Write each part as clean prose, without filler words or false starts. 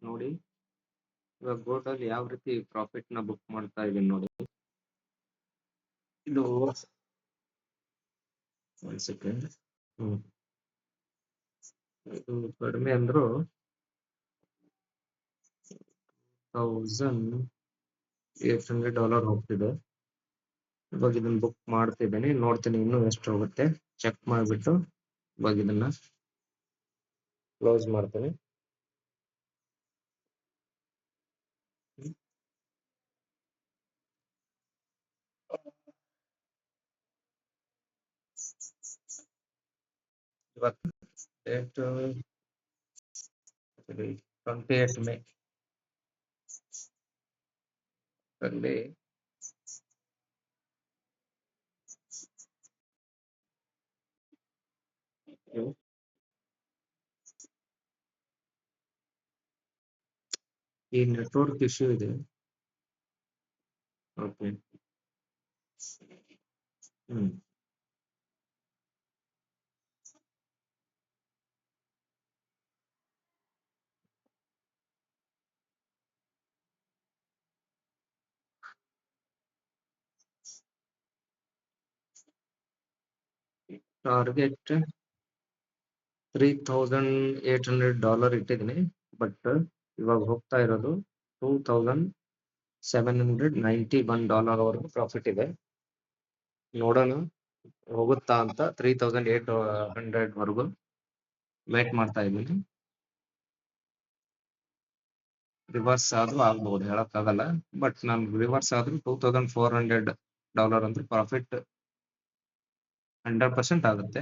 ನೋಡಿ ಇವಾಗ ಬೋಟಲ್ಲಿ ಯಾವ ರೀತಿ ಪ್ರಾಫಿಟ್ ನ ಬುಕ್ ಮಾಡ್ತಾ ಇದೀನಿ ನೋಡಿ. ಇದು ಒಂದ್ ಸೆಕೆಂಡ್. ಇದು ಕಡಿಮೆ ಅಂದ್ರು $1,800 ಹೋಗ್ತಿದೆ. ಇವಾಗ ಇದನ್ನ ಬುಕ್ ಮಾಡ್ತಿದ್ದೀನಿ, ನೋಡ್ತೀನಿ ಇನ್ನೂ ಎಷ್ಟು ಹೋಗುತ್ತೆ ಚೆಕ್ ಮಾಡ್ಬಿಟ್ಟು ಇವಾಗ ಇದನ್ನ ಕ್ಲೋಸ್ ಮಾಡ್ತೀನಿ. ಇವತ್ತು ಡೇಟ್ 28 ಮೇ ಅಲ್ಲಿ ಈ ನೆಟ್ವರ್ಕ್ ಇಶ್ಯೂ ಇದೆ. ಓಕೆ. ಟಾರ್ಗೆಟ್ $3,800 ಇಟ್ಟಿದ್ದೀನಿ, ಬಟ್ ಇವಾಗ ಹೋಗ್ತಾ ಇರೋದು $2,791 ವರೆಗೂ ಪ್ರಾಫಿಟ್ ಇದೆ. ನೋಡೋಣ ಹೋಗುತ್ತಾ ಅಂತ. 3,800 ವರೆಗೂ ವೇಟ್ ಮಾಡ್ತಾ ಇದ್ದೀನಿ. ರಿವರ್ಸ್ ಆದ್ರೂ ಆಗ್ಬಹುದು, ಹೇಳಕ್ಕಾಗಲ್ಲ. ಬಟ್ ನಾನು ರಿವರ್ಸ್ ಆದ್ರೂ $2,400 ಅಂದ್ರೆ ಪ್ರಾಫಿಟ್ 100% ಆಗುತ್ತೆ.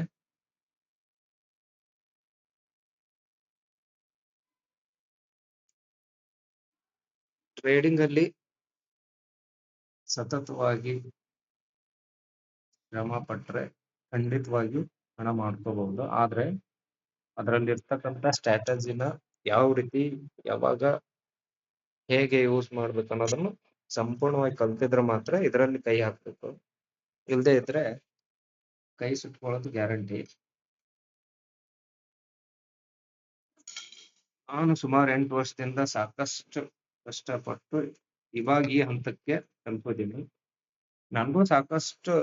ಟ್ರೇಡಿಂಗ್ ಅಲ್ಲಿ ಸತತವಾಗಿ ಶ್ರಮ ಪಟ್ರೆ ಖಂಡಿತವಾಗಿಯೂ ಹಣ ಮಾಡ್ಕೋಬಹುದು. ಆದ್ರೆ ಅದರಲ್ಲಿ ಇರ್ತಕ್ಕಂಥ ಸ್ಟ್ರಾಟಜಿನ ಯಾವ ರೀತಿ, ಯಾವಾಗ, ಹೇಗೆ ಯೂಸ್ ಮಾಡ್ಬೇಕು ಅನ್ನೋದನ್ನು ಸಂಪೂರ್ಣವಾಗಿ ಕಲ್ತಿದ್ರೆ ಮಾತ್ರ ಇದರಲ್ಲಿ ಕೈ ಹಾಕ್ಬೇಕು. ಇಲ್ಲದೆ ಇದ್ರೆ ಕೈ ಸುಟ್ಕೊಳ್ಳೋದು ಗ್ಯಾರಂಟಿ. ನಾನು ಸುಮಾರು 8 ವರ್ಷದಿಂದ ಸಾಕಷ್ಟು ಕಷ್ಟಪಟ್ಟು ಇವಾಗ ಈ ಹಂತಕ್ಕೆ ತಲುಪಿದ್ದೀನಿ. ನನಗೂ ಸಾಕಷ್ಟು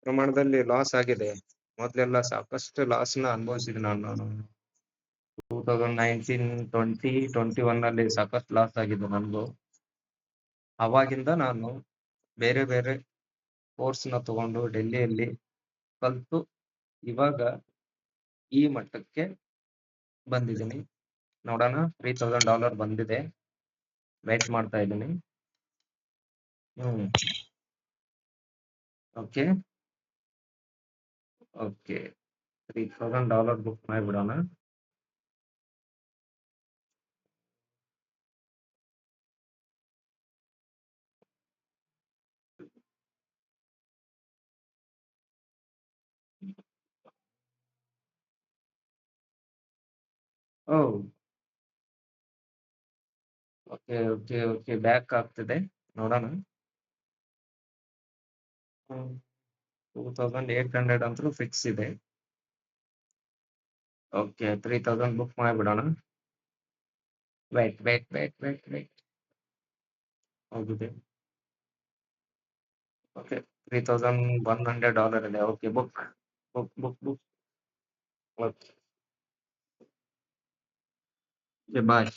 ಪ್ರಮಾಣದಲ್ಲಿ ಲಾಸ್ ಆಗಿದೆ. ಮೊದಲೆಲ್ಲ ಸಾಕಷ್ಟು ಲಾಸ್ನ ಅನುಭವಿಸಿದೆ ನಾನು. 2019, 20, 21 ಅಲ್ಲಿ ಸಾಕಷ್ಟು ಲಾಸ್ ಆಗಿದೆ ನನಗೂ. ಅವಾಗಿಂದ ನಾನು ಬೇರೆ ಬೇರೆ ಕೋರ್ಸ್ನ ತಗೊಂಡು ಡೆಲ್ಲಿಯಲ್ಲಿ ಕಲ್ತು ಇವಾಗ ಈ ಮಟ್ಟಕ್ಕೆ ಬಂದಿದ್ದೀನಿ. ನೋಡೋಣ, $3,000 ಬಂದಿದೆ, ವೇಟ್ ಮಾಡ್ತಾ ಇದ್ದೀನಿ. ಓಕೆ ಓಕೆ $3,000 ಬುಕ್ ಮಾಡಿಬಿಡೋಣ. ಓಕೆ ಓಕೆ ಓಕೆ ಬ್ಯಾಕ್ ಆಗ್ತಿದೆ, ನೋಡೋಣ. 2,800 ಅಂತೂ ಫಿಕ್ಸ್ ಇದೆ. ಓಕೆ, 3,000 ಬುಕ್ ಮಾಡಿಬಿಡೋಣ. Wait wait wait wait wait ಹೋಗಿದೆ. ಓಕೆ, $3,100 ಇದೆ. Okay, book book book book. Okay, ಬಾಯ್.